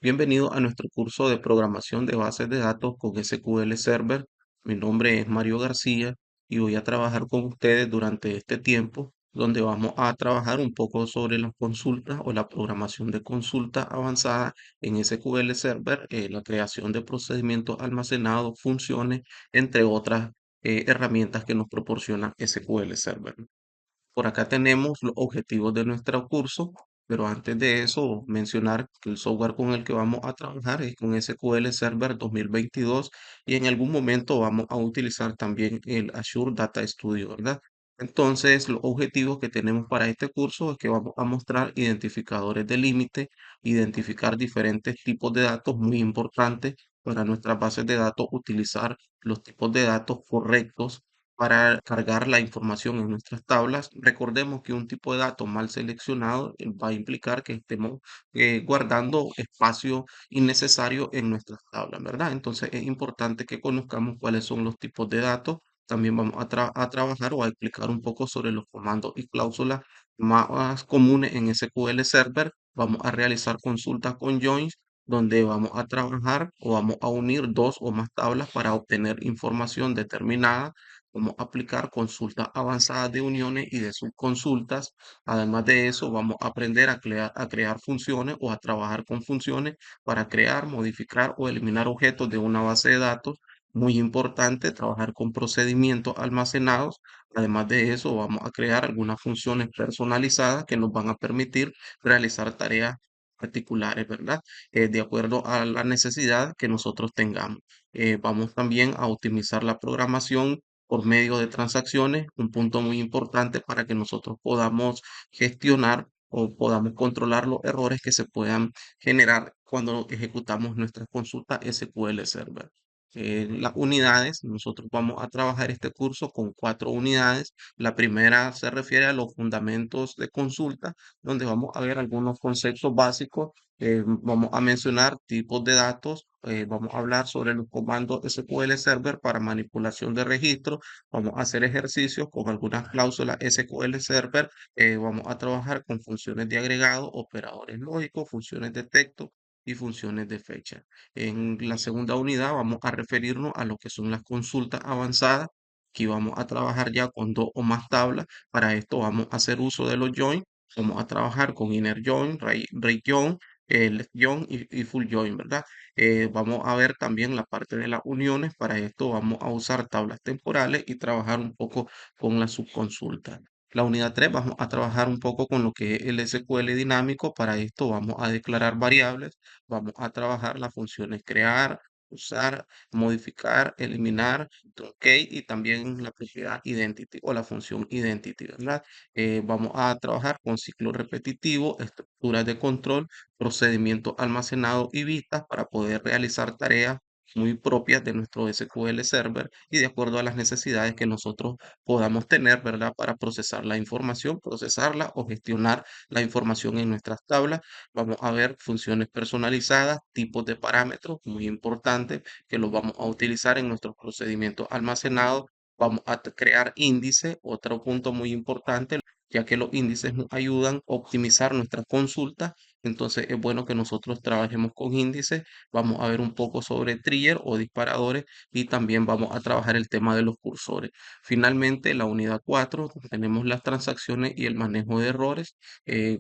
Bienvenido a nuestro curso de programación de bases de datos con SQL Server. Mi nombre es Mario García y voy a trabajar con ustedes durante este tiempo, donde vamos a trabajar un poco sobre las consultas o la programación de consultas avanzada en SQL Server, la creación de procedimientos almacenados, funciones, entre otras herramientas que nos proporciona SQL Server. Por acá tenemos los objetivos de nuestro curso, pero antes de eso mencionar que el software con el que vamos a trabajar es con SQL Server 2022 y en algún momento vamos a utilizar también el Azure Data Studio, ¿verdad? Entonces, los objetivos que tenemos para este curso es que vamos a mostrar identificadores de límite, identificar diferentes tipos de datos muy importantes para nuestras bases de datos, utilizar los tipos de datos correctos para cargar la información en nuestras tablas. Recordemos que un tipo de dato mal seleccionado va a implicar que estemos guardando espacio innecesario en nuestras tablas, ¿verdad? Entonces es importante que conozcamos cuáles son los tipos de datos. También vamos a trabajar o a explicar un poco sobre los comandos y cláusulas más comunes en SQL Server. Vamos a realizar consultas con joins, donde vamos a trabajar o vamos a unir dos o más tablas para obtener información determinada. Vamos a aplicar consultas avanzadas de uniones y de subconsultas. Además de eso, vamos a aprender a crear funciones o a trabajar con funciones para crear, modificar o eliminar objetos de una base de datos. Muy importante, trabajar con procedimientos almacenados. Además de eso, vamos a crear algunas funciones personalizadas que nos van a permitir realizar tareas particulares, ¿verdad? De acuerdo a la necesidad que nosotros tengamos. Vamos también a optimizar la programación por medio de transacciones, un punto muy importante para que nosotros podamos gestionar o podamos controlar los errores que se puedan generar cuando ejecutamos nuestras consultas SQL Server. Las unidades, nosotros vamos a trabajar este curso con 4 unidades. La primera se refiere a los fundamentos de consulta, donde vamos a ver algunos conceptos básicos. Vamos a mencionar tipos de datos, vamos a hablar sobre los comandos SQL Server para manipulación de registros. Vamos a hacer ejercicios con algunas cláusulas SQL Server. Vamos a trabajar con funciones de agregado, operadores lógicos, funciones de texto y funciones de fecha. En la segunda unidad vamos a referirnos a lo que son las consultas avanzadas. Aquí vamos a trabajar ya con dos o más tablas. Para esto vamos a hacer uso de los join. Vamos a trabajar con inner join, break join, el join y full join, ¿verdad? Vamos a ver también la parte de las uniones. Para esto vamos a usar tablas temporales y trabajar un poco con la subconsulta. La unidad 3 vamos a trabajar un poco con lo que es el SQL dinámico. Para esto vamos a declarar variables, vamos a trabajar las funciones crear, usar, modificar, eliminar, truncate y también la propiedad identity o la función identity, ¿verdad? Vamos a trabajar con ciclo repetitivo, estructuras de control, procedimientos almacenados y vistas para poder realizar tareas muy propias de nuestro SQL Server y de acuerdo a las necesidades que nosotros podamos tener, ¿verdad? Para procesar la información, procesarla o gestionar la información en nuestras tablas. Vamos a ver funciones personalizadas, tipos de parámetros, muy importante, que los vamos a utilizar en nuestros procedimientos almacenados. Vamos a crear índices, otro punto muy importante, ya que los índices nos ayudan a optimizar nuestras consultas. Entonces es bueno que nosotros trabajemos con índices. Vamos a ver un poco sobre trigger o disparadores y también vamos a trabajar el tema de los cursores. Finalmente, la unidad 4 tenemos las transacciones y el manejo de errores.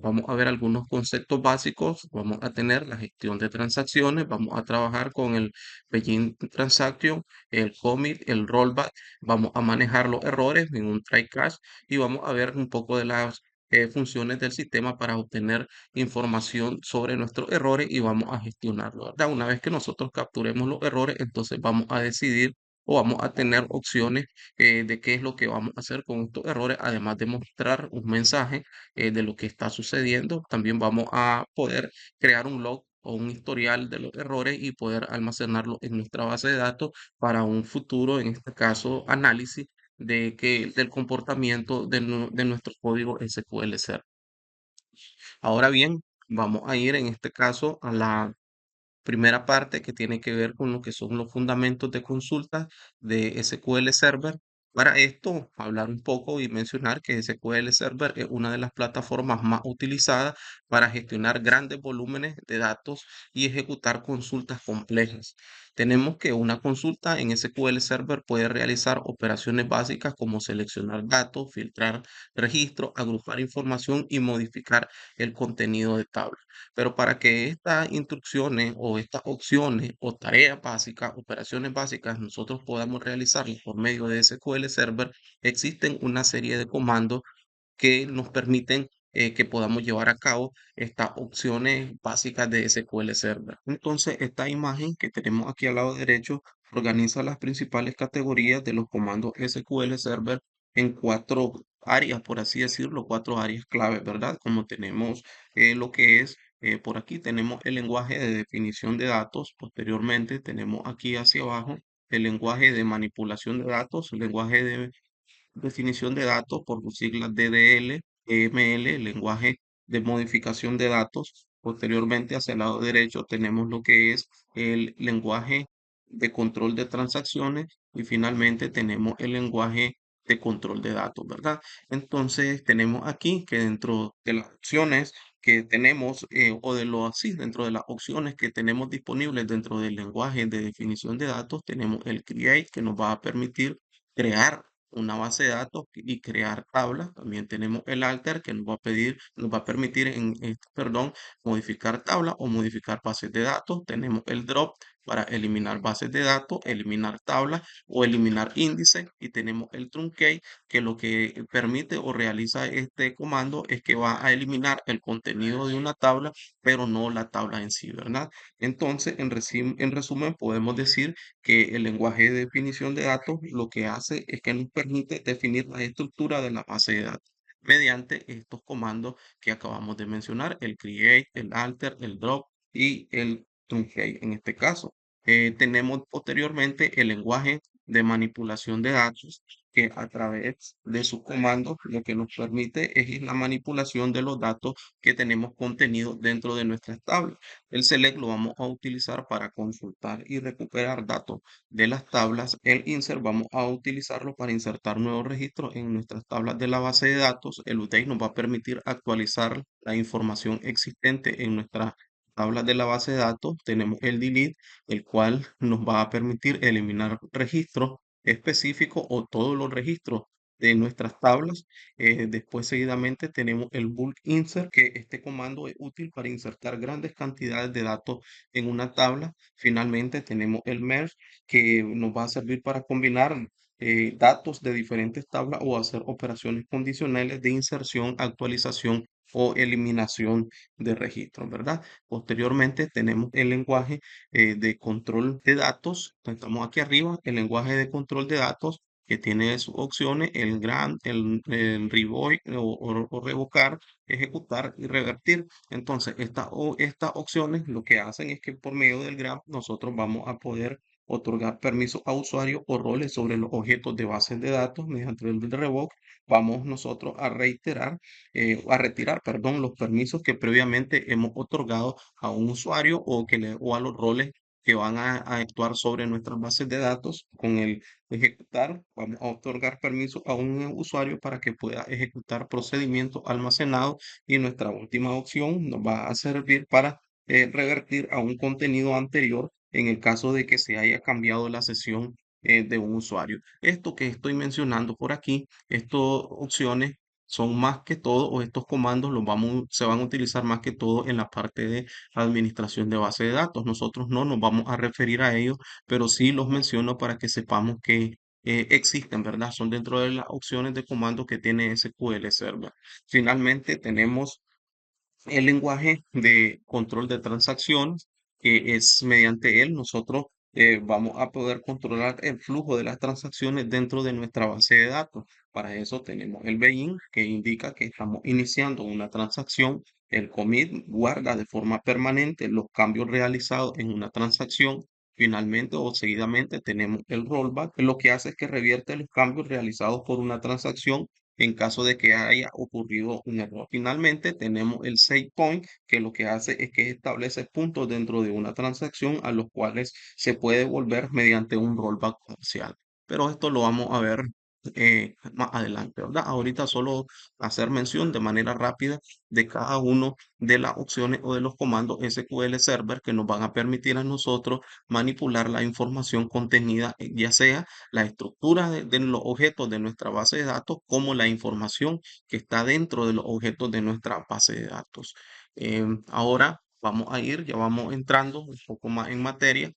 Vamos a ver algunos conceptos básicos. Vamos a tener la gestión de transacciones. Vamos a trabajar con el Begin Transaction, el commit, el rollback. Vamos a manejar los errores en un try catch y vamos a ver un poco de las funciones del sistema para obtener información sobre nuestros errores y vamos a gestionarlo, ¿verdad? Una vez que nosotros capturemos los errores, entonces vamos a decidir o vamos a tener opciones de qué es lo que vamos a hacer con estos errores, además de mostrar un mensaje de lo que está sucediendo. También vamos a poder crear un log o un historial de los errores y poder almacenarlo en nuestra base de datos para un futuro, en este caso, análisis del comportamiento de nuestro código SQL Server. Ahora bien, vamos a ir en este caso a la primera parte que tiene que ver con lo que son los fundamentos de consulta de SQL Server. Para esto, hablar un poco y mencionar que SQL Server es una de las plataformas más utilizadas para gestionar grandes volúmenes de datos y ejecutar consultas complejas. Tenemos que una consulta en SQL Server puede realizar operaciones básicas como seleccionar datos, filtrar registros, agrupar información y modificar el contenido de tabla. Pero para que estas instrucciones o estas opciones o tareas básicas, operaciones básicas, nosotros podamos realizarlas por medio de SQL Server, existen una serie de comandos que nos permiten que podamos llevar a cabo estas opciones básicas de SQL Server. Entonces, esta imagen que tenemos aquí al lado derecho organiza las principales categorías de los comandos SQL Server en cuatro áreas, por así decirlo, cuatro áreas claves, ¿verdad? Como tenemos lo que es, por aquí tenemos el lenguaje de definición de datos, posteriormente tenemos aquí hacia abajo el lenguaje de manipulación de datos, el lenguaje de definición de datos por sus siglas DDL, EML, lenguaje de modificación de datos. Posteriormente, hacia el lado derecho, tenemos lo que es el lenguaje de control de transacciones y finalmente tenemos el lenguaje de control de datos, ¿verdad? Entonces, tenemos aquí que dentro de las opciones que tenemos, o de lo así, dentro de las opciones que tenemos disponibles dentro del lenguaje de definición de datos, tenemos el create que nos va a permitir crear una base de datos y crear tablas. También tenemos el alter que nos va a pedir, nos va a permitir perdón, modificar tablas o modificar bases de datos. Tenemos el drop para eliminar bases de datos, eliminar tablas o eliminar índices. Y tenemos el truncate que lo que permite o realiza este comando es que va a eliminar el contenido de una tabla, pero no la tabla en sí, ¿verdad? Entonces, en resumen, podemos decir que el lenguaje de definición de datos lo que hace es que nos permite definir la estructura de la base de datos mediante estos comandos que acabamos de mencionar, el create, el alter, el drop y el truncate. En este caso, tenemos posteriormente el lenguaje de manipulación de datos que a través de sus comandos lo que nos permite es la manipulación de los datos que tenemos contenidos dentro de nuestras tablas. El select lo vamos a utilizar para consultar y recuperar datos de las tablas. El insert vamos a utilizarlo para insertar nuevos registros en nuestras tablas de la base de datos. El update nos va a permitir actualizar la información existente en nuestras tablas de la base de datos. Tenemos el delete, el cual nos va a permitir eliminar registros específicos o todos los registros de nuestras tablas. Después, seguidamente, tenemos el bulk insert, que este comando es útil para insertar grandes cantidades de datos en una tabla. Finalmente, tenemos el merge, que nos va a servir para combinar datos de diferentes tablas o hacer operaciones condicionales de inserción, actualización o eliminación de registros, ¿verdad? Posteriormente, tenemos el lenguaje de control de datos. Estamos aquí arriba, el lenguaje de control de datos que tiene sus opciones, el grant, el revoke o revocar, ejecutar y revertir. Entonces, estas opciones lo que hacen es que por medio del grant nosotros vamos a poder otorgar permisos a usuarios o roles sobre los objetos de bases de datos mediante el revoke. Vamos nosotros a reiterar, a retirar, perdón, los permisos que previamente hemos otorgado a un usuario o a los roles que van a actuar sobre nuestras bases de datos. Con el ejecutar, vamos a otorgar permiso a un usuario para que pueda ejecutar procedimientos almacenados y nuestra última opción nos va a servir para revertir a un contenido anterior en el caso de que se haya cambiado la sesión de un usuario. Esto que estoy mencionando por aquí, estas opciones son más que todo, o estos comandos se van a utilizar más que todo en la parte de administración de base de datos. Nosotros no nos vamos a referir a ellos, pero sí los menciono para que sepamos que existen, ¿verdad? Son dentro de las opciones de comando que tiene SQL Server. Finalmente tenemos el lenguaje de control de transacciones, que es mediante él nosotros vamos a poder controlar el flujo de las transacciones dentro de nuestra base de datos. Para eso tenemos el begin, que indica que estamos iniciando una transacción. El commit guarda de forma permanente los cambios realizados en una transacción. Finalmente o seguidamente tenemos el rollback, que lo que hace es que revierte los cambios realizados por una transacción en caso de que haya ocurrido un error. Finalmente, tenemos el save point, que lo que hace es que establece puntos dentro de una transacción a los cuales se puede volver mediante un rollback parcial. Pero esto lo vamos a ver más adelante, ¿verdad? Ahorita solo hacer mención de manera rápida de cada uno de las opciones o de los comandos SQL Server que nos van a permitir a nosotros manipular la información contenida, ya sea la estructura de los objetos de nuestra base de datos, como la información que está dentro de los objetos de nuestra base de datos. Ahora vamos a ir, ya vamos entrando un poco más en materia.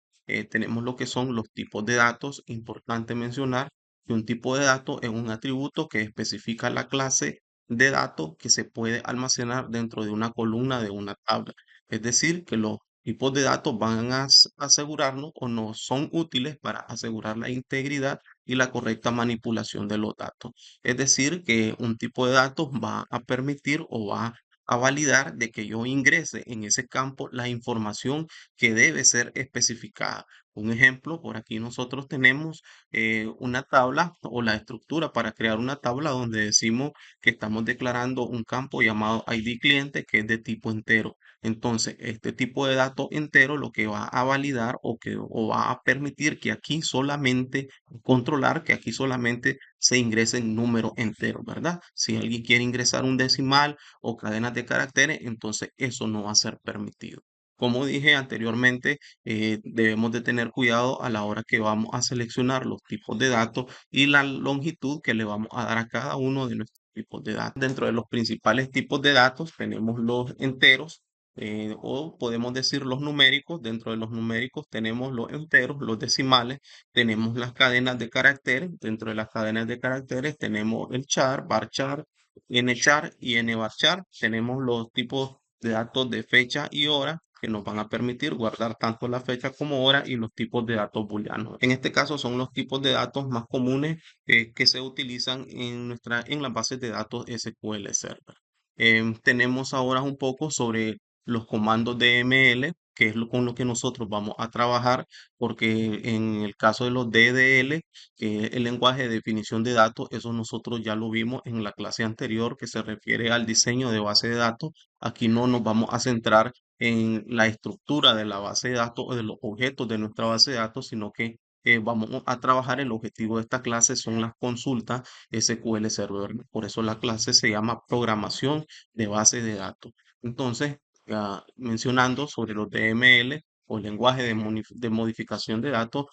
Tenemos lo que son los tipos de datos. Importante mencionar que un tipo de dato es un atributo que especifica la clase de datos que se puede almacenar dentro de una columna de una tabla. Es decir, que los tipos de datos van a asegurarnos o nos son útiles para asegurar la integridad y la correcta manipulación de los datos. Es decir, que un tipo de datos va a permitir o va a validar de que yo ingrese en ese campo la información que debe ser especificada. Un ejemplo, por aquí nosotros tenemos una tabla o la estructura para crear una tabla donde decimos que estamos declarando un campo llamado ID cliente que es de tipo entero. Entonces, este tipo de dato entero lo que va a validar o va a permitir que aquí solamente controlar que aquí solamente se ingresen números enteros, ¿verdad? Si alguien quiere ingresar un decimal o cadenas de caracteres, entonces eso no va a ser permitido. Como dije anteriormente, debemos de tener cuidado a la hora que vamos a seleccionar los tipos de datos y la longitud que le vamos a dar a cada uno de nuestros tipos de datos. Dentro de los principales tipos de datos tenemos los enteros, o podemos decir los numéricos. Dentro de los numéricos tenemos los enteros, los decimales, tenemos las cadenas de caracteres. Dentro de las cadenas de caracteres tenemos el char, varchar, nchar y nvarchar. Tenemos los tipos de datos de fecha y hora que nos van a permitir guardar tanto la fecha como hora y los tipos de datos booleanos. En este caso son los tipos de datos más comunes que se utilizan en las bases de datos SQL Server. Tenemos ahora un poco sobre los comandos DML, que es con lo que nosotros vamos a trabajar, porque en el caso de los DDL, que es el lenguaje de definición de datos, eso nosotros ya lo vimos en la clase anterior que se refiere al diseño de base de datos. Aquí no nos vamos a centrar en la estructura de la base de datos o de los objetos de nuestra base de datos, sino que vamos a trabajar. El objetivo de esta clase son las consultas SQL Server. Por eso la clase se llama programación de base de datos. Entonces, mencionando sobre los DML o lenguaje de modificación de datos,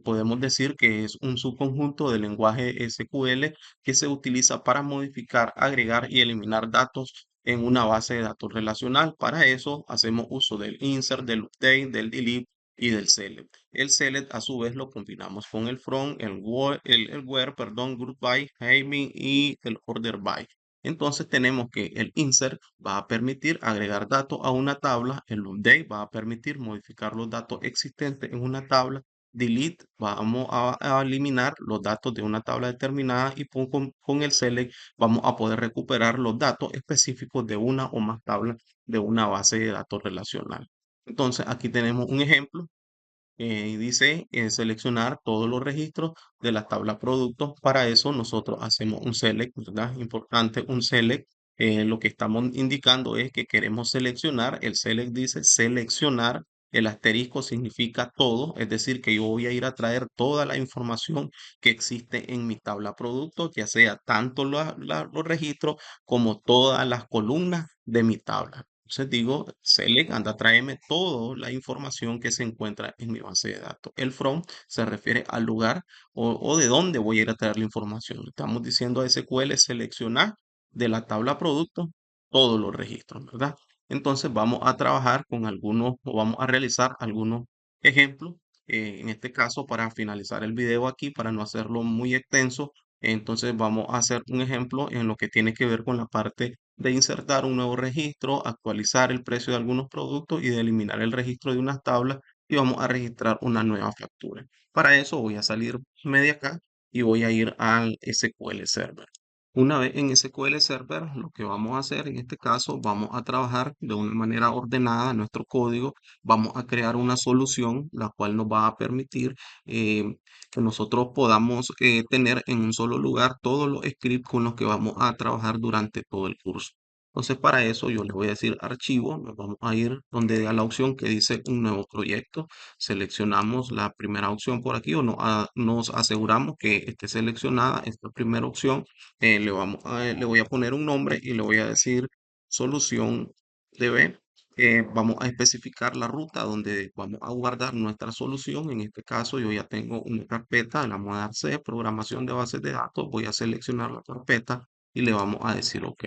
podemos decir que es un subconjunto del lenguaje SQL que se utiliza para modificar, agregar y eliminar datos en una base de datos relacional. Para eso hacemos uso del insert, del update, del delete y del select. El select a su vez lo combinamos con el from, el where, perdón, group by, naming y el order by. Entonces tenemos que el insert va a permitir agregar datos a una tabla, el update va a permitir modificar los datos existentes en una tabla, delete vamos a eliminar los datos de una tabla determinada y con el select vamos a poder recuperar los datos específicos de una o más tablas de una base de datos relacional. Entonces aquí tenemos un ejemplo y dice seleccionar todos los registros de la tabla productos. Para eso nosotros hacemos un select, ¿verdad? Importante, un select. Lo que estamos indicando es que queremos seleccionar. El select dice seleccionar. El asterisco significa todo, es decir, que yo voy a ir a traer toda la información que existe en mi tabla productos, ya sea tanto los registros como todas las columnas de mi tabla. Entonces digo, select, anda, tráeme toda la información que se encuentra en mi base de datos. El from se refiere al lugar o de dónde voy a ir a traer la información. Estamos diciendo a SQL seleccionar de la tabla producto todos los registros, ¿verdad? Entonces vamos a trabajar con algunos o vamos a realizar algunos ejemplos. En este caso, para finalizar el video aquí, para no hacerlo muy extenso, entonces vamos a hacer un ejemplo en lo que tiene que ver con la parte de insertar un nuevo registro, actualizar el precio de algunos productos y de eliminar el registro de unas tablas y vamos a registrar una nueva factura. Para eso voy a salir de acá y voy a ir al SQL Server. Una vez en SQL Server, lo que vamos a hacer en este caso, vamos a trabajar de una manera ordenada nuestro código, vamos a crear una solución la cual nos va a permitir que nosotros podamos tener en un solo lugar todos los scripts con los que vamos a trabajar durante todo el curso. Entonces, para eso yo le voy a decir archivo, nos vamos a ir donde da la opción que dice un nuevo proyecto. Seleccionamos la primera opción por aquí o nos aseguramos que esté seleccionada esta primera opción. Le voy a poner un nombre y le voy a decir solución DB. Vamos a especificar la ruta donde vamos a guardar nuestra solución. En este caso, yo ya tengo una carpeta, le vamos a dar C, programación de bases de datos. Voy a seleccionar la carpeta y le vamos a decir OK.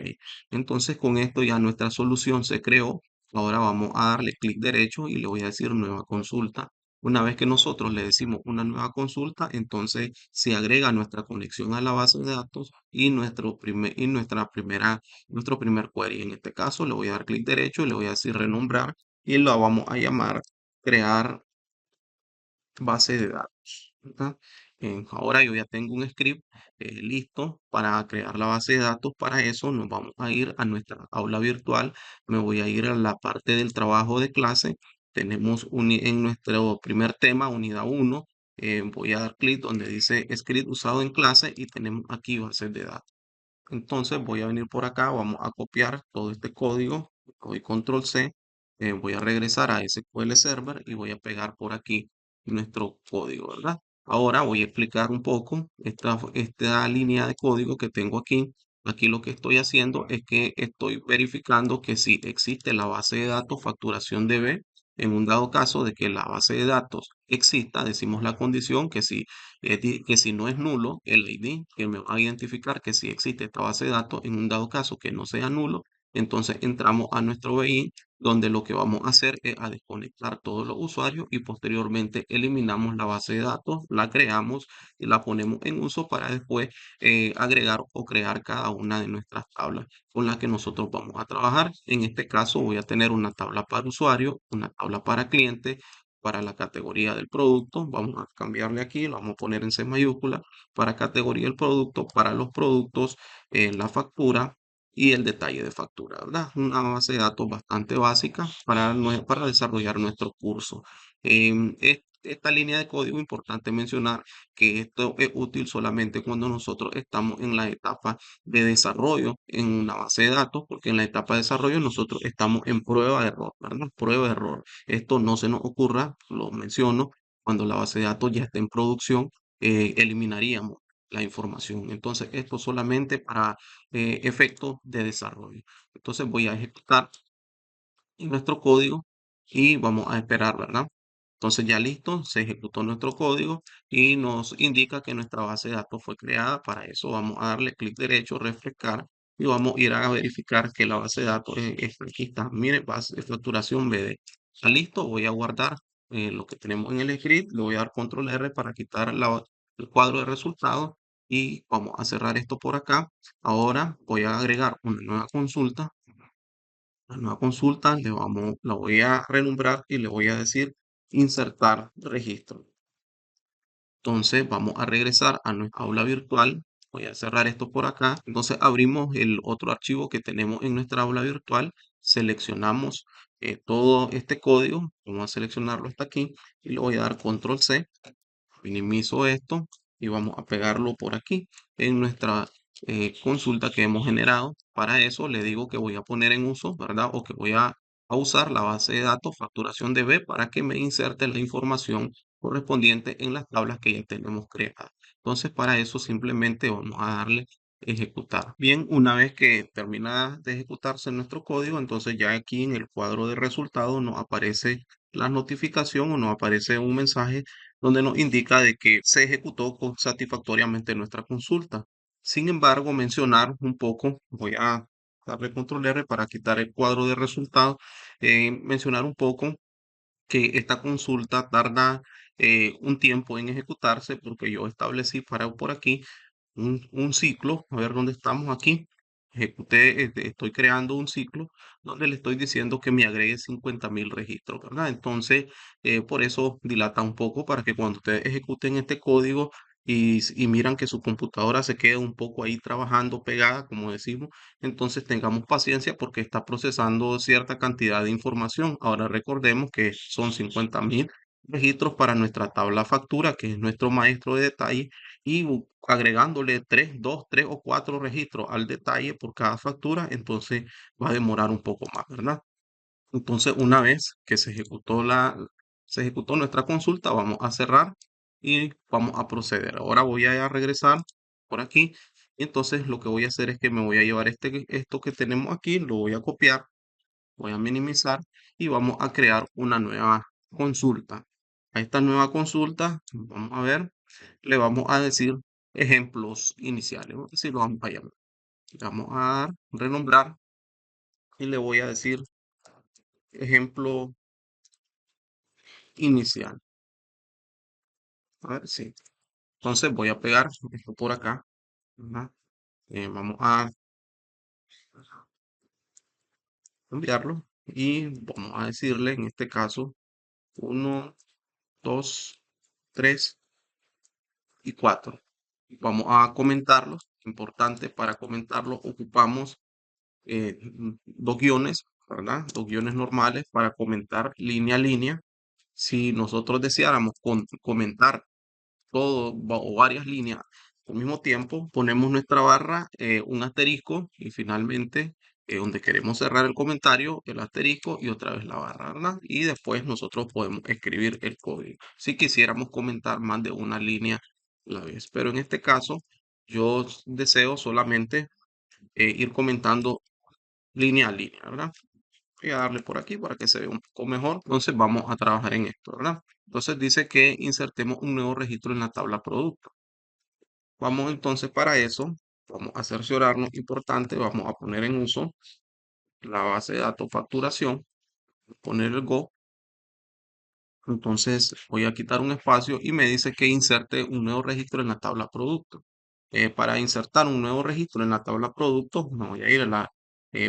Entonces con esto ya nuestra solución se creó. Ahora vamos a darle clic derecho y le voy a decir nueva consulta. Una vez que nosotros le decimos una nueva consulta, entonces se agrega nuestra conexión a la base de datos y nuestro primer query. En este caso le voy a dar clic derecho y le voy a decir renombrar y lo vamos a llamar crear base de datos. ¿Verdad? Ahora yo ya tengo un script listo para crear la base de datos. Para eso nos vamos a ir a nuestra aula virtual. Me voy a ir a la parte del trabajo de clase. Tenemos en nuestro primer tema, unidad 1. Voy a dar clic donde dice script usado en clase y tenemos aquí bases de datos. Entonces voy a venir por acá, vamos a copiar todo este código, doy control C, voy a regresar a SQL Server y voy a pegar por aquí nuestro código, ¿verdad? Ahora voy a explicar un poco esta línea de código que tengo aquí. Aquí lo que estoy haciendo es que estoy verificando que si existe la base de datos facturación DB, en un dado caso de que la base de datos exista, decimos la condición que si no es nulo el ID, que me va a identificar que si existe esta base de datos, en un dado caso que no sea nulo, entonces entramos a nuestro BI, donde lo que vamos a hacer es a desconectar todos los usuarios y posteriormente eliminamos la base de datos, la creamos y la ponemos en uso para después agregar o crear cada una de nuestras tablas con las que nosotros vamos a trabajar. En este caso voy a tener una tabla para usuario, una tabla para cliente, para la categoría del producto. Vamos a cambiarle aquí, lo vamos a poner en C mayúscula, para categoría del producto, para los productos, la factura y el detalle de factura, ¿verdad? Una base de datos bastante básica para desarrollar nuestro curso. Esta línea de código, importante mencionar que esto es útil solamente cuando nosotros estamos en la etapa de desarrollo en una base de datos, porque en la etapa de desarrollo nosotros estamos en prueba de error, ¿verdad? Prueba de error. Esto no se nos ocurra, lo menciono, cuando la base de datos ya esté en producción, eliminaríamos la información. Entonces, esto solamente para efectos de desarrollo. Entonces, voy a ejecutar nuestro código y vamos a esperar, ¿verdad? Entonces, ya listo, se ejecutó nuestro código y nos indica que nuestra base de datos fue creada. Para eso, vamos a darle clic derecho, refrescar y vamos a ir a verificar que la base de datos aquí está. Mire, base de facturación BD. Está listo, voy a guardar lo que tenemos en el script, le voy a dar control R para quitar el cuadro de resultados y vamos a cerrar esto por acá. Ahora voy a agregar una nueva consulta. La nueva consulta la voy a renombrar y le voy a decir insertar registro. Entonces vamos a regresar a nuestra aula virtual. Voy a cerrar esto por acá. Entonces abrimos el otro archivo que tenemos en nuestra aula virtual. Seleccionamos todo este código. Vamos a seleccionarlo hasta aquí y le voy a dar control C. Minimizo esto y vamos a pegarlo por aquí en nuestra consulta que hemos generado. Para eso le digo que voy a poner en uso, ¿verdad? O que voy a usar la base de datos facturación DB para que me inserte la información correspondiente en las tablas que ya tenemos creadas. Entonces, para eso simplemente vamos a darle ejecutar. Bien, una vez que termina de ejecutarse nuestro código, entonces ya aquí en el cuadro de resultados nos aparece la notificación o nos aparece un mensaje donde nos indica de que se ejecutó satisfactoriamente nuestra consulta. Sin embargo, mencionar un poco, voy a darle control R para quitar el cuadro de resultados, mencionar un poco que esta consulta tarda un tiempo en ejecutarse porque yo establecí para por aquí un ciclo, a ver dónde estamos aquí. Estoy creando un ciclo donde le estoy diciendo que me agregue 50.000 registros, ¿verdad? Entonces, por eso dilata un poco para que cuando ustedes ejecuten este código y miran que su computadora se queda un poco ahí trabajando pegada, como decimos, entonces tengamos paciencia porque está procesando cierta cantidad de información. Ahora recordemos que son 50.000 registros para nuestra tabla factura, que es nuestro maestro de detalle, y agregándole 3 o 4 registros al detalle por cada factura, entonces va a demorar un poco más, ¿verdad? Entonces, una vez que se ejecutó nuestra consulta, vamos a cerrar y vamos a proceder. Ahora voy a regresar por aquí. Entonces, lo que voy a hacer es que me voy a llevar esto que tenemos aquí, lo voy a copiar, voy a minimizar y vamos a crear una nueva consulta. A esta nueva consulta, vamos a ver, le vamos a decir ejemplos iniciales. Así lo vamos a llamar. Le vamos a dar, renombrar y le voy a decir ejemplo inicial. A ver, sí. Entonces voy a pegar esto por acá, ¿verdad? Vamos a enviarlo y vamos a decirle en este caso 1, 2, 3 y 4. Vamos a comentarlo. Importante, para comentarlo ocupamos dos guiones, ¿verdad? Dos guiones normales para comentar línea a línea. Si nosotros deseáramos comentar todo o varias líneas al mismo tiempo, ponemos nuestra barra, un asterisco y finalmente donde queremos cerrar el comentario, el asterisco y otra vez la barra, ¿verdad? Y después nosotros podemos escribir el código si quisiéramos comentar más de una línea a la vez. Pero en este caso, yo deseo solamente ir comentando línea a línea, ¿verdad? Voy a darle por aquí para que se vea un poco mejor. Entonces vamos a trabajar en esto, ¿verdad? Entonces dice que insertemos un nuevo registro en la tabla producto. Vamos entonces para eso, vamos a cerciorarnos, importante, vamos a poner en uso la base de datos facturación, poner el Go. Entonces voy a quitar un espacio y me dice que inserte un nuevo registro en la tabla producto. Para insertar un nuevo registro en la tabla producto, me voy a ir a la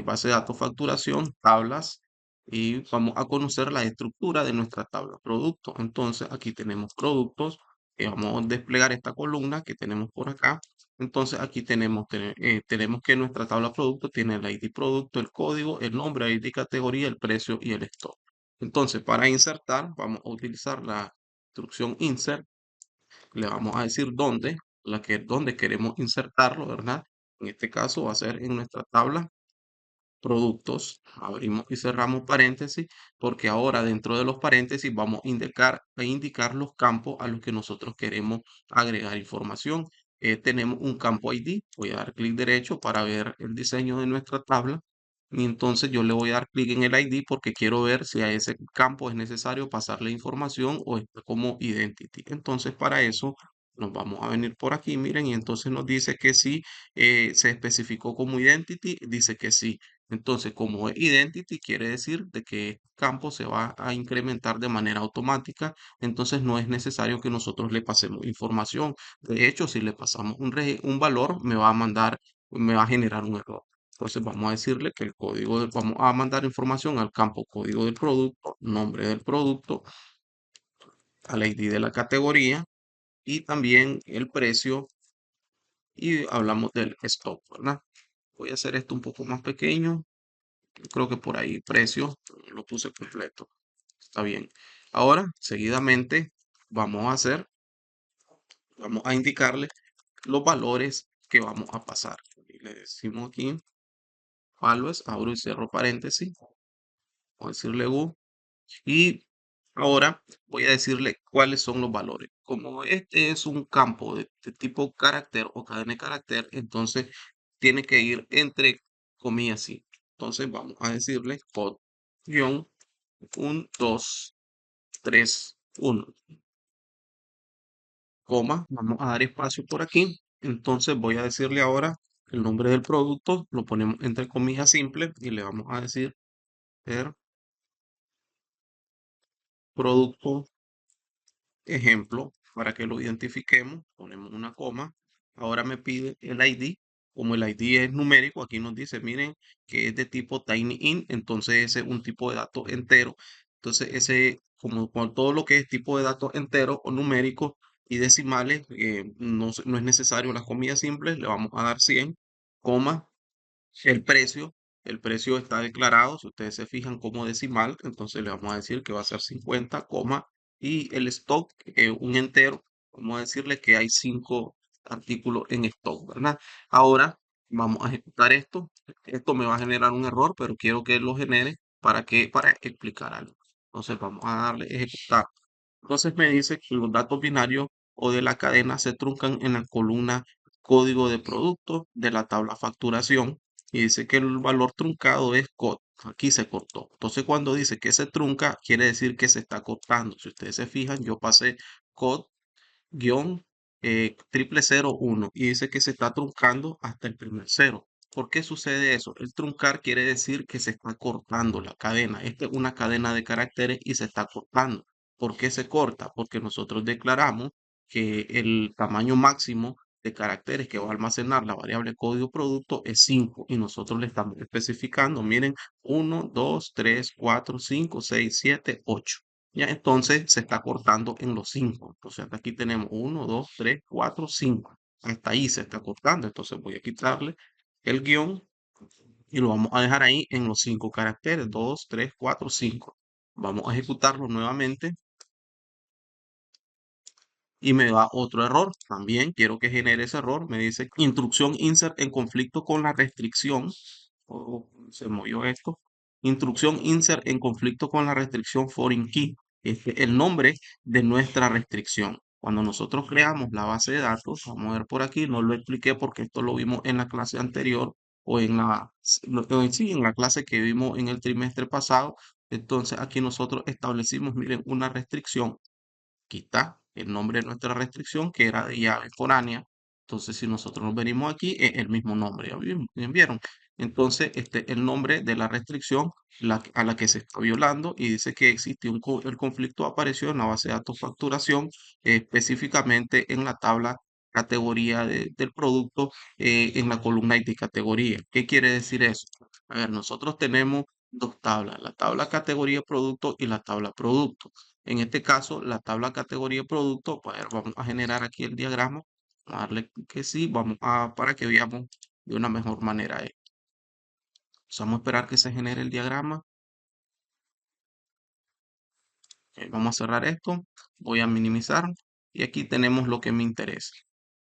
base de datos facturación, tablas, y vamos a conocer la estructura de nuestra tabla producto. Entonces aquí tenemos productos, vamos a desplegar esta columna que tenemos por acá. Entonces aquí tenemos que nuestra tabla producto tiene el ID producto, el código, el nombre, ID categoría, el precio y el stock. Entonces, para insertar, vamos a utilizar la instrucción insert. Le vamos a decir dónde queremos insertarlo, ¿verdad? En este caso va a ser en nuestra tabla productos. Abrimos y cerramos paréntesis, porque ahora dentro de los paréntesis vamos a indicar los campos a los que nosotros queremos agregar información. Tenemos un campo ID. Voy a dar clic derecho para ver el diseño de nuestra tabla. Y entonces yo le voy a dar clic en el ID porque quiero ver si a ese campo es necesario pasarle información o está como identity. Entonces para eso nos vamos a venir por aquí, miren, y entonces nos dice que sí, se especificó como identity, dice que sí. Entonces, como es identity, quiere decir de que este campo se va a incrementar de manera automática. Entonces, no es necesario que nosotros le pasemos información. De hecho, si le pasamos un valor, me va a generar un error. Entonces, vamos a decirle que vamos a mandar información al campo código del producto, nombre del producto, al ID de la categoría y también el precio, y hablamos del stock, ¿verdad? Voy a hacer esto un poco más pequeño. Creo que por ahí precio lo puse completo. Está bien. Ahora, seguidamente, vamos a hacer, vamos a indicarle los valores que vamos a pasar. Y le decimos aquí, values, abro y cierro paréntesis. Vamos a decirle U. Y ahora voy a decirle cuáles son los valores. Como este es un campo de tipo carácter o cadena de carácter, entonces tiene que ir entre comillas así. Entonces vamos a decirle code guión 1, 2, 3, 1, coma. Vamos a dar espacio por aquí. Entonces voy a decirle ahora el nombre del producto. Lo ponemos entre comillas simple y le vamos a decir el producto ejemplo, para que lo identifiquemos, ponemos una coma. Ahora me pide el ID. Como el ID es numérico, aquí nos dice, miren, que es de tipo TinyInt, entonces ese es un tipo de datos entero. Entonces ese, como con todo lo que es tipo de datos enteros o numéricos y decimales, no es necesario las comillas simples, le vamos a dar 100, coma, el precio. El precio está declarado, si ustedes se fijan como decimal, entonces le vamos a decir que va a ser 50, y el stock, un entero, vamos a decirle que hay 5 artículos en stock, ¿verdad? Ahora vamos a ejecutar esto. Esto me va a generar un error, pero quiero que lo genere para explicar algo. Entonces vamos a darle ejecutar. Entonces me dice que los datos binarios o de la cadena se truncan en la columna código de producto de la tabla facturación y dice que el valor truncado es COD. Aquí se cortó. Entonces cuando dice que se trunca, quiere decir que se está cortando. Si ustedes se fijan, yo pasé COD guión 0001 y dice que se está truncando hasta el primer cero. ¿Por qué sucede eso? El truncar quiere decir que se está cortando la cadena. Esta es una cadena de caracteres y se está cortando. ¿Por qué se corta? Porque nosotros declaramos que el tamaño máximo de caracteres que va a almacenar la variable código producto es 5 y nosotros le estamos especificando, miren, 1, 2, 3, 4, 5, 6, 7, 8. Ya entonces se está cortando en los 5. Entonces hasta aquí tenemos 1, 2, 3, 4, 5. Hasta ahí se está cortando. Entonces voy a quitarle el guión y lo vamos a dejar ahí en los 5 caracteres. 2, 3, 4, 5. Vamos a ejecutarlo nuevamente y me da otro error. También quiero que genere ese error. Me dice instrucción insert en conflicto con la restricción. Se movió esto. Instrucción insert en conflicto con la restricción foreign key. Este es el nombre de nuestra restricción. Cuando nosotros creamos la base de datos, vamos a ver por aquí, no lo expliqué porque esto lo vimos en la clase anterior o sí, en la clase que vimos en el trimestre pasado. Entonces aquí nosotros establecimos, miren, una restricción. Aquí está el nombre de nuestra restricción, que era de llave foránea. Entonces, si nosotros nos venimos aquí, es el mismo nombre. ¿Ya vieron? Entonces, este es el nombre de la restricción a la que se está violando y dice que existe el conflicto apareció en la base de datos facturación, específicamente en la tabla categoría del producto, en la columna ID categoría. ¿Qué quiere decir eso? A ver, nosotros tenemos dos tablas, la tabla categoría producto y la tabla producto. En este caso, la tabla categoría producto, pues vamos a generar aquí el diagrama, vamos a darle que sí, para que veamos de una mejor manera. Vamos a esperar que se genere el diagrama. Vamos a cerrar esto, voy a minimizar y aquí tenemos lo que me interesa.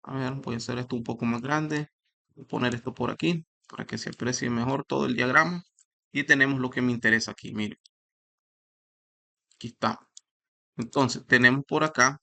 A ver, voy a hacer esto un poco más grande, voy a poner esto por aquí para que se aprecie mejor todo el diagrama y tenemos lo que me interesa aquí, mire, aquí está. Entonces, tenemos por acá.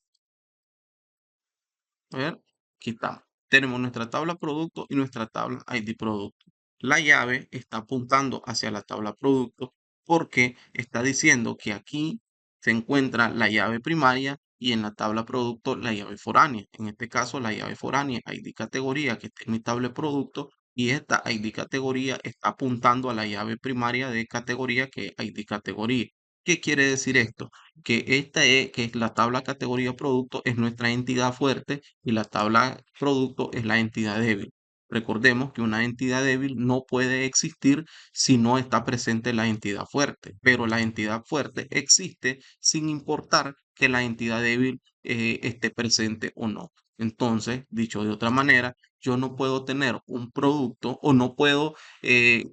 A ver, quitamos. Tenemos nuestra tabla producto y nuestra tabla ID producto. La llave está apuntando hacia la tabla producto porque está diciendo que aquí se encuentra la llave primaria y en la tabla producto la llave foránea. En este caso, la llave foránea ID categoría que está en mi tabla producto y esta ID categoría está apuntando a la llave primaria de categoría que es ID categoría. ¿Qué quiere decir esto? Que es la tabla categoría producto es nuestra entidad fuerte y la tabla producto es la entidad débil. Recordemos que una entidad débil no puede existir si no está presente la entidad fuerte, pero la entidad fuerte existe sin importar que la entidad débil esté presente o no. Entonces, dicho de otra manera, yo no puedo tener un producto o no puedo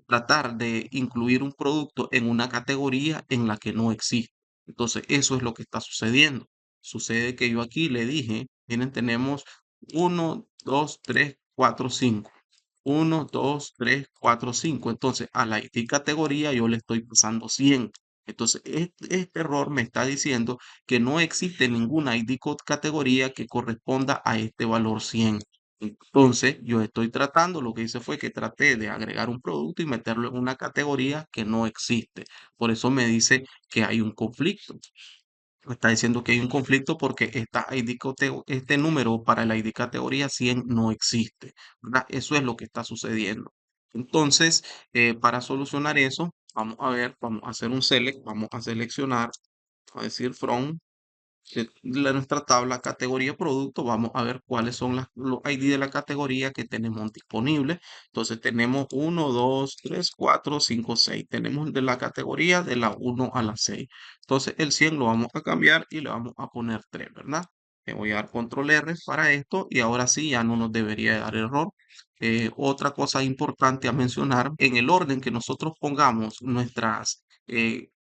tratar de incluir un producto en una categoría en la que no existe. Entonces, eso es lo que está sucediendo. Sucede que yo aquí le dije, miren, tenemos 1, 2, 3, 4, 5. 1, 2, 3, 4, 5. Entonces, a la IT categoría yo le estoy pasando 100. Entonces, este error me está diciendo que no existe ninguna ID categoría que corresponda a este valor 100. Entonces, yo estoy tratando, lo que hice fue que traté de agregar un producto y meterlo en una categoría que no existe. Por eso me dice que hay un conflicto. Me está diciendo que hay un conflicto porque este número para la ID categoría 100 no existe, ¿verdad? Eso es lo que está sucediendo. Entonces, para solucionar eso, vamos a ver, vamos a hacer un select, vamos a seleccionar, a decir from nuestra tabla categoría producto, vamos a ver cuáles son los ID de la categoría que tenemos disponibles. Entonces tenemos 1, 2, 3, 4, 5, 6. Tenemos de la categoría de la 1 a la 6. Entonces el 100 lo vamos a cambiar y le vamos a poner 3, ¿verdad? Le voy a dar control R para esto y ahora sí ya no nos debería dar error. Otra cosa importante a mencionar, en el orden que nosotros pongamos nuestras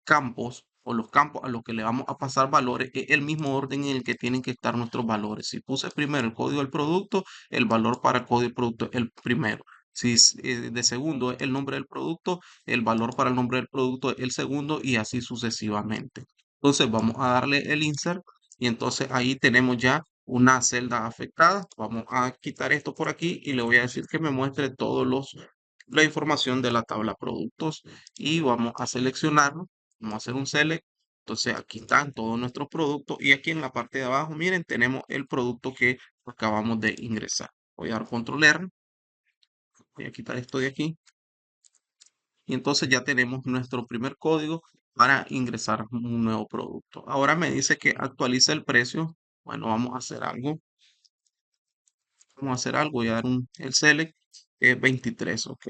campos o los campos a los que le vamos a pasar valores es el mismo orden en el que tienen que estar nuestros valores. Si puse primero el código del producto, el valor para el código del producto es el primero. Si de segundo es el nombre del producto, el valor para el nombre del producto es el segundo y así sucesivamente. Entonces vamos a darle el insert y entonces ahí tenemos ya una celda afectada. Vamos a quitar esto por aquí y le voy a decir que me muestre la información de la tabla productos y vamos a seleccionarlo. Vamos a hacer un select. Entonces aquí están todos nuestros productos y aquí en la parte de abajo, miren, tenemos el producto que acabamos de ingresar. Voy a dar control R, voy a quitar esto de aquí y entonces ya tenemos nuestro primer código para ingresar un nuevo producto. Ahora me dice que actualiza el precio. Bueno, vamos a hacer algo. Vamos a hacer algo, voy a dar el select 23, ok.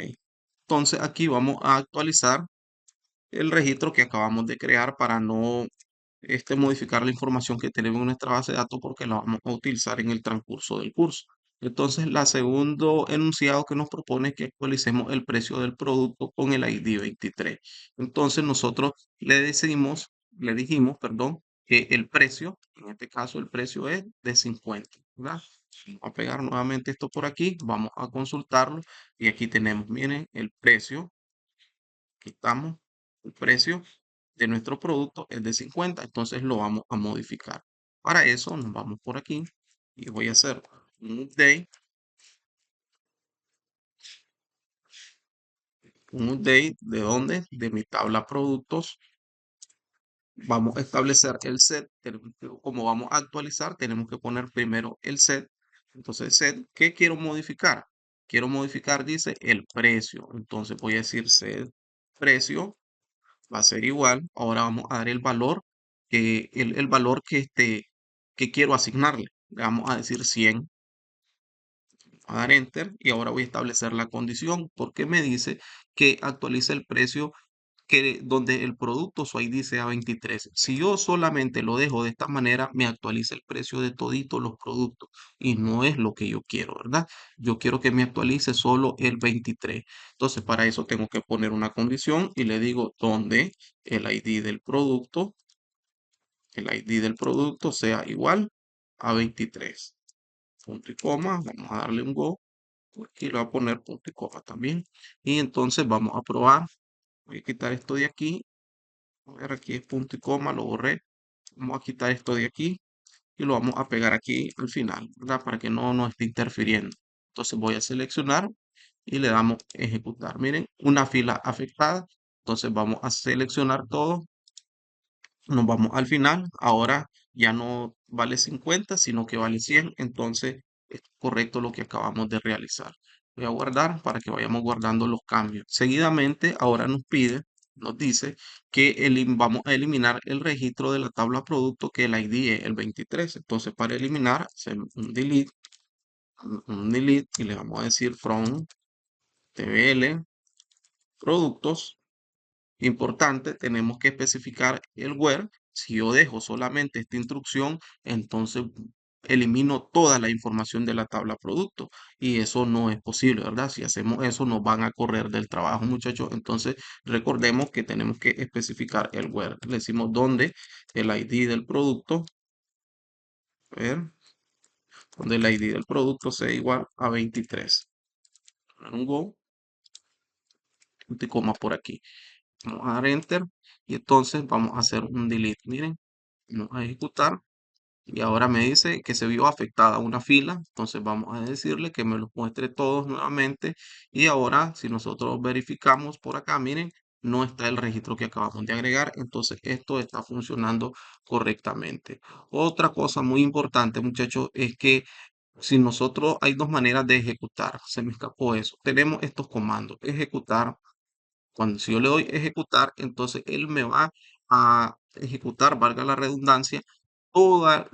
Entonces aquí vamos a actualizar el registro que acabamos de crear para no modificar la información que tenemos en nuestra base de datos porque la vamos a utilizar en el transcurso del curso. Entonces, la segundo enunciado que nos propone es que actualicemos el precio del producto con el ID 23. Entonces, nosotros le dijimos, perdón, que el precio, en este caso el precio es de 50, ¿verdad? Vamos a pegar nuevamente esto por aquí, vamos a consultarlo y aquí tenemos, miren, el precio, aquí estamos, el precio de nuestro producto es de 50, entonces lo vamos a modificar. Para eso nos vamos por aquí y voy a hacer un update de dónde, de mi tabla productos. Vamos a establecer el set, como vamos a actualizar, tenemos que poner primero el set. Entonces, set, ¿qué quiero modificar? Quiero modificar, dice, el precio. Entonces voy a decir set precio va a ser igual. Ahora vamos a dar el valor el valor que quiero asignarle. Le vamos a decir 100, a dar enter y ahora voy a establecer la condición porque me dice que actualice el precio donde el producto su ID sea 23. Si yo solamente lo dejo de esta manera, me actualiza el precio de toditos los productos y no es lo que yo quiero, ¿verdad? Yo quiero que me actualice solo el 23. Entonces, para eso tengo que poner una condición y le digo donde el ID del producto sea igual a 23. Punto y coma, vamos a darle un go. Aquí le voy a poner punto y coma también. Y entonces vamos a probar. Voy a quitar esto de aquí. A ver, aquí es punto y coma, lo borré. Vamos a quitar esto de aquí y lo vamos a pegar aquí al final, ¿verdad? Para que no nos esté interfiriendo. Entonces voy a seleccionar y le damos ejecutar. Miren, una fila afectada. Entonces vamos a seleccionar todo. Nos vamos al final. Ahora ya no vale 50, sino que vale 100. Entonces es correcto lo que acabamos de realizar. Voy a guardar para que vayamos guardando los cambios. Seguidamente, ahora nos dice que vamos a eliminar el registro de la tabla producto que el ID es el 23. Entonces, para eliminar, hacemos un delete y le vamos a decir from tbl productos. Importante, tenemos que especificar el where. Si yo dejo solamente esta instrucción, entonces elimino toda la información de la tabla producto y eso no es posible, ¿verdad? Si hacemos eso, nos van a correr del trabajo, muchachos. Entonces, recordemos que tenemos que especificar el where. Le decimos dónde el ID del producto, a ver, donde el ID del producto sea igual a 23. Poner un go, punto y coma por aquí. Vamos a dar enter y entonces vamos a hacer un delete. Miren, vamos a ejecutar y ahora me dice que se vio afectada una fila. Entonces vamos a decirle que me los muestre todos nuevamente. Y ahora, si nosotros verificamos por acá, miren, no está el registro que acabamos de agregar. Entonces esto está funcionando correctamente. Otra cosa muy importante, muchachos, es que si nosotros hay dos maneras de ejecutar, se me escapó eso. Tenemos estos comandos, ejecutar. Si yo le doy ejecutar, entonces él me va a ejecutar, valga la redundancia, todas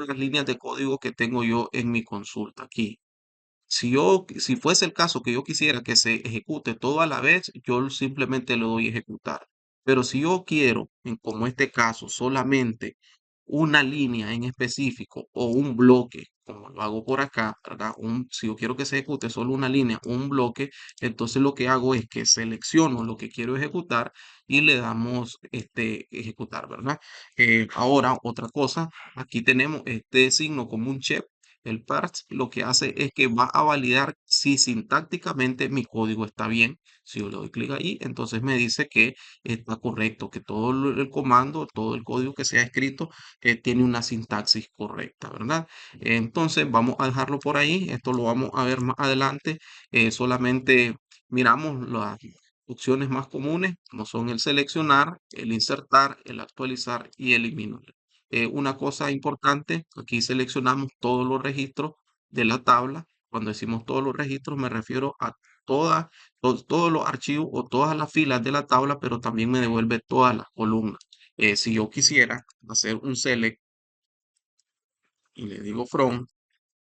las líneas de código que tengo yo en mi consulta aquí. Si fuese el caso que yo quisiera que se ejecute todo a la vez, yo simplemente le doy ejecutar. Pero si yo quiero, como este caso, solamente una línea en específico o un bloque, como lo hago por acá, ¿verdad? Si yo quiero que se ejecute solo una línea, un bloque, entonces lo que hago es que selecciono lo que quiero ejecutar y le damos ejecutar, ¿verdad? Ahora, otra cosa, aquí tenemos este signo como un check. El parse lo que hace es que va a validar si sintácticamente mi código está bien. Si yo le doy clic ahí, entonces me dice que está correcto, que todo el comando, todo el código que se ha escrito tiene una sintaxis correcta, ¿verdad? Entonces vamos a dejarlo por ahí. Esto lo vamos a ver más adelante. Solamente miramos las opciones más comunes, como son el seleccionar, el insertar, el actualizar y eliminar. Una cosa importante, aquí seleccionamos todos los registros de la tabla. Cuando decimos todos los registros, me refiero a todos los archivos o todas las filas de la tabla, pero también me devuelve todas las columnas. Si yo quisiera hacer un select y le digo from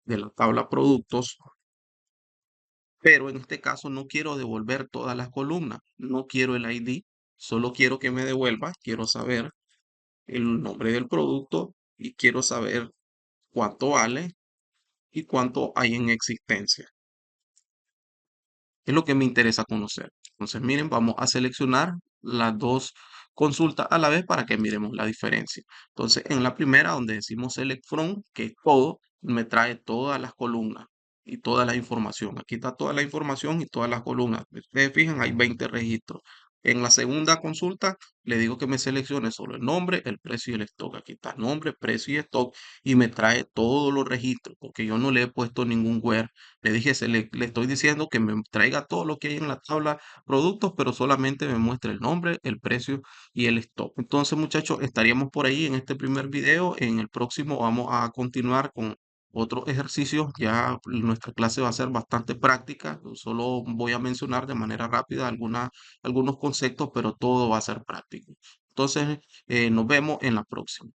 de la tabla productos, pero en este caso no quiero devolver todas las columnas, no quiero el ID, solo quiero que me devuelva, quiero saber el nombre del producto y quiero saber cuánto vale y cuánto hay en existencia. Es lo que me interesa conocer. Entonces, miren, vamos a seleccionar las dos consultas a la vez para que miremos la diferencia. Entonces, en la primera, donde decimos Select From, que es todo, me trae todas las columnas y toda la información. Aquí está toda la información y todas las columnas. Si ustedes fijan, hay 20 registros. En la segunda consulta, le digo que me seleccione solo el nombre, el precio y el stock. Aquí está nombre, precio y stock y me trae todos los registros porque yo no le he puesto ningún where. Le dije, le estoy diciendo que me traiga todo lo que hay en la tabla productos, pero solamente me muestre el nombre, el precio y el stock. Entonces, muchachos, estaríamos por ahí en este primer video. En el próximo vamos a continuar con otros ejercicios. Ya nuestra clase va a ser bastante práctica. Solo voy a mencionar de manera rápida algunos conceptos, pero todo va a ser práctico. Entonces, nos vemos en la próxima.